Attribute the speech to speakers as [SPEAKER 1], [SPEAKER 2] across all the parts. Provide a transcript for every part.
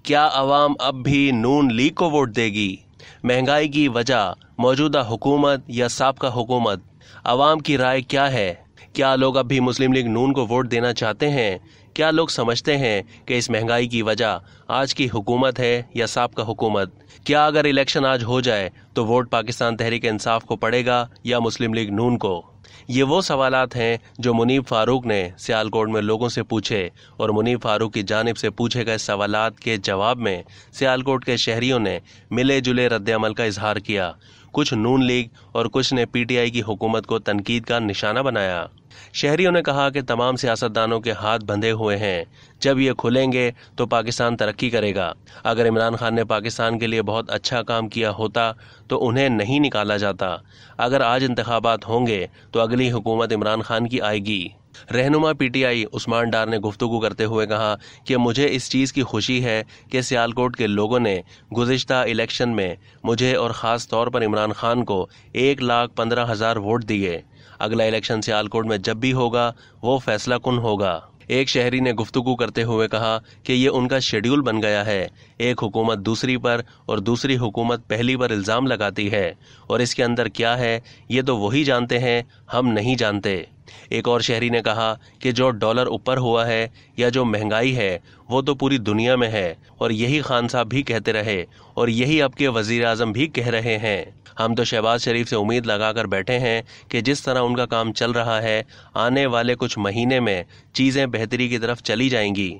[SPEAKER 1] क्या अवाम अब भी नून लीग को वोट देगी? महंगाई की वजह मौजूदा हुकूमत या साबका हुकूमत? अवाम की राय क्या है? क्या लोग अब भी मुस्लिम लीग नून को वोट देना चाहते हैं? क्या लोग समझते हैं कि इस महंगाई की वजह आज की हुकूमत है या साबका हुकूमत? क्या अगर इलेक्शन आज हो जाए तो वोट पाकिस्तान तहरीक इंसाफ को पड़ेगा या मुस्लिम लीग नून को? ये वो सवालात हैं जो मुनीब फारूक ने सियालकोट में लोगों से पूछे और मुनीब फारूक की जानिब से पूछे गए सवालात के जवाब में सियालकोट के शहरियों ने मिले जुले रद्द-ए-अमल का इजहार किया। कुछ नून लीग और कुछ ने पीटीआई की हुकूमत को तनकीद का निशाना बनाया। शहरियों ने कहा कि तमाम सियासतदानों के हाथ बंधे हुए हैं, जब ये खुलेंगे तो पाकिस्तान तरक्की करेगा। अगर इमरान खान ने पाकिस्तान के लिए बहुत अच्छा काम किया होता तो उन्हें नहीं निकाला जाता। अगर आज इंतखाबात होंगे तो अगली हुकूमत इमरान खान की आएगी। रहनुमा पीटीआई उस्मान डार ने गुफ्तगू करते हुए कहा कि मुझे इस चीज़ की खुशी है कि सियालकोट के लोगों ने गुज़िश्ता इलेक्शन में मुझे और ख़ास तौर पर इमरान खान को 1,15,000 वोट दिए। अगला इलेक्शन सियालकोट में जब भी होगा वो फैसला कुन होगा। एक शहरी ने गुफ्तगू करते हुए कहा कि ये उनका शेड्यूल बन गया है। एक हुकूमत दूसरी पर और दूसरी हुकूमत पहली पर इल्ज़ाम लगाती है और इसके अंदर क्या है ये तो वही जानते हैं, हम नहीं जानते। एक और शहरी ने कहा कि जो डॉलर ऊपर हुआ है या जो महंगाई है वो तो पूरी दुनिया में है और यही खान साहब भी कहते रहे और यही अब के वज़ीर आज़म भी कह रहे हैं। हम तो शहबाज शरीफ से उम्मीद लगाकर बैठे हैं कि जिस तरह उनका काम चल रहा है आने वाले कुछ महीने में चीज़ें बेहतरी की तरफ चली जाएंगी।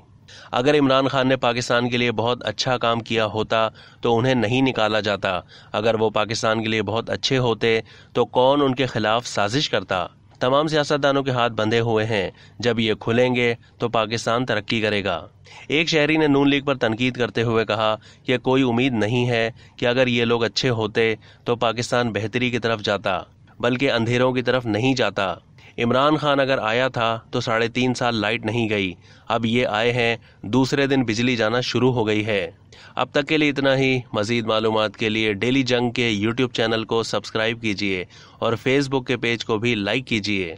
[SPEAKER 1] अगर इमरान खान ने पाकिस्तान के लिए बहुत अच्छा काम किया होता तो उन्हें नहीं निकाला जाता। अगर वो पाकिस्तान के लिए बहुत अच्छे होते तो कौन उनके खिलाफ साजिश करता? तमाम सियासतदानों के हाथ बंधे हुए हैं, जब ये खुलेंगे तो पाकिस्तान तरक्की करेगा। एक शहरी ने नून लीग पर तनकीद करते हुए कहा कि कोई उम्मीद नहीं है कि अगर ये लोग अच्छे होते तो पाकिस्तान बेहतरी की तरफ जाता, बल्कि अंधेरों की तरफ नहीं जाता। इमरान खान अगर आया था तो 3.5 साल लाइट नहीं गई, अब ये आए हैं दूसरे दिन बिजली जाना शुरू हो गई है। अब तक के लिए इतना ही। मज़ीद मालूमात के लिए डेली जंग के यूट्यूब चैनल को सब्सक्राइब कीजिए और फेसबुक के पेज को भी लाइक कीजिए।